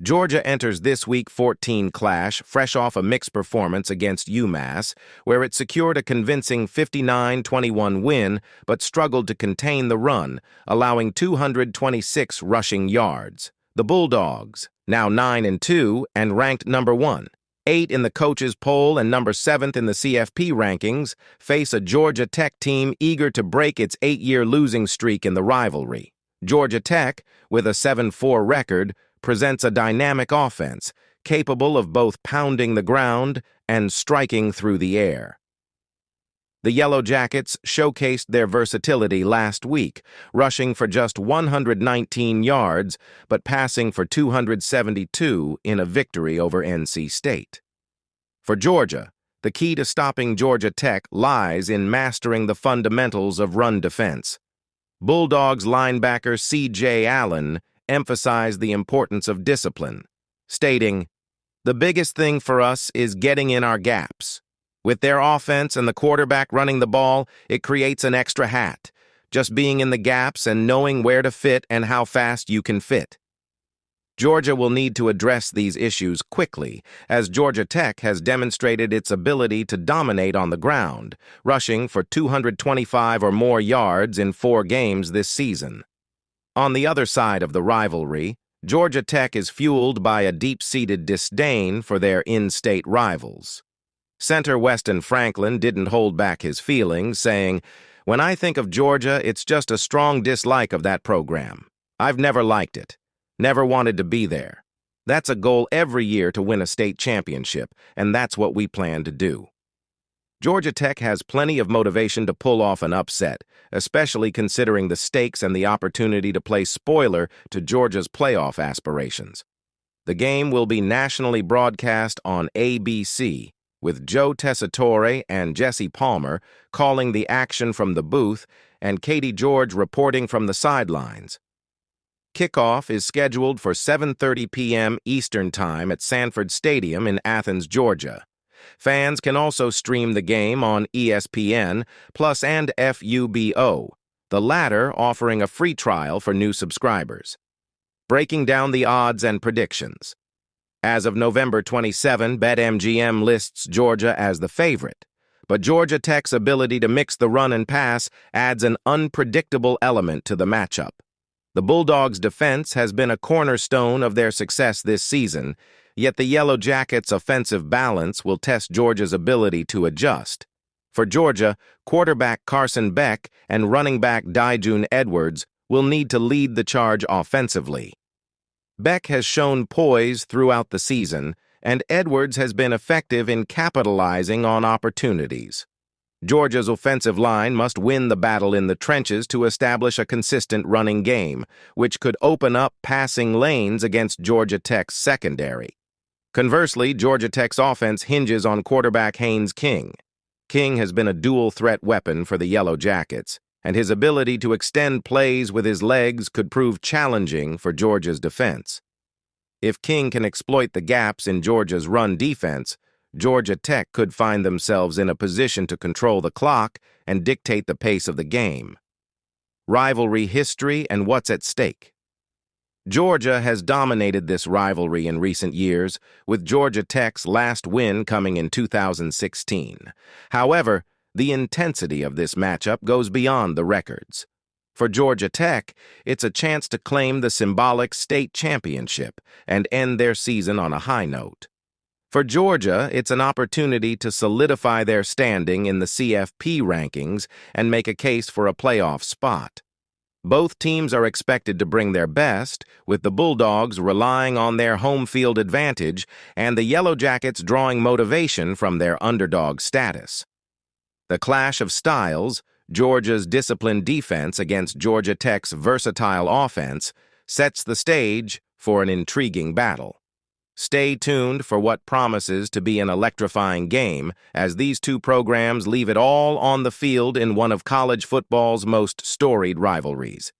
Georgia enters this Week 14 clash fresh off a mixed performance against UMass, where it secured a convincing 59-21 win but struggled to contain the run, allowing 226 rushing yards. The Bulldogs, now 9-2 and ranked number 1, 8 in the coaches' poll and number 7th in the CFP rankings, face a Georgia Tech team eager to break its 8-year losing streak in the rivalry. Georgia Tech, with a 7-4 record, presents a dynamic offense, capable of both pounding the ground and striking through the air. The Yellow Jackets showcased their versatility last week, rushing for just 119 yards, but passing for 272 in a victory over NC State. For Georgia, the key to stopping Georgia Tech lies in mastering the fundamentals of run defense. Bulldogs linebacker C.J. Allen emphasized the importance of discipline, stating, "The biggest thing for us is getting in our gaps. With their offense and the quarterback running the ball, it creates an extra hat, just being in the gaps and knowing where to fit and how fast you can fit." Georgia will need to address these issues quickly, as Georgia Tech has demonstrated its ability to dominate on the ground, rushing for 225 or more yards in 4 games this season. On the other side of the rivalry, Georgia Tech is fueled by a deep-seated disdain for their in-state rivals. Center Weston Franklin didn't hold back his feelings, saying, "When I think of Georgia, it's just a strong dislike of that program. I've never liked it, never wanted to be there. That's a goal every year to win a state championship, and that's what we plan to do." Georgia Tech has plenty of motivation to pull off an upset, especially considering the stakes and the opportunity to play spoiler to Georgia's playoff aspirations. The game will be nationally broadcast on ABC, with Joe Tessitore and Jesse Palmer calling the action from the booth and Katie George reporting from the sidelines. Kickoff is scheduled for 7:30 p.m. Eastern Time at Sanford Stadium in Athens, Georgia. Fans can also stream the game on ESPN Plus and FUBO, the latter offering a free trial for new subscribers. Breaking down the odds and predictions. As of November 27, BetMGM lists Georgia as the favorite, but Georgia Tech's ability to mix the run and pass adds an unpredictable element to the matchup. The Bulldogs' defense has been a cornerstone of their success this season, yet the Yellow Jackets' offensive balance will test Georgia's ability to adjust. For Georgia, quarterback Carson Beck and running back Dijun Edwards will need to lead the charge offensively. Beck has shown poise throughout the season, and Edwards has been effective in capitalizing on opportunities. Georgia's offensive line must win the battle in the trenches to establish a consistent running game, which could open up passing lanes against Georgia Tech's secondary. Conversely, Georgia Tech's offense hinges on quarterback Haynes King. King has been a dual-threat weapon for the Yellow Jackets, and his ability to extend plays with his legs could prove challenging for Georgia's defense. If King can exploit the gaps in Georgia's run defense, Georgia Tech could find themselves in a position to control the clock and dictate the pace of the game. Rivalry history and what's at stake. Georgia has dominated this rivalry in recent years, with Georgia Tech's last win coming in 2016. However, the intensity of this matchup goes beyond the records. For Georgia Tech, it's a chance to claim the symbolic state championship and end their season on a high note. For Georgia, it's an opportunity to solidify their standing in the CFP rankings and make a case for a playoff spot. Both teams are expected to bring their best, with the Bulldogs relying on their home field advantage and the Yellow Jackets drawing motivation from their underdog status. The clash of styles, Georgia's disciplined defense against Georgia Tech's versatile offense, sets the stage for an intriguing battle. Stay tuned for what promises to be an electrifying game, as these two programs leave it all on the field in one of college football's most storied rivalries.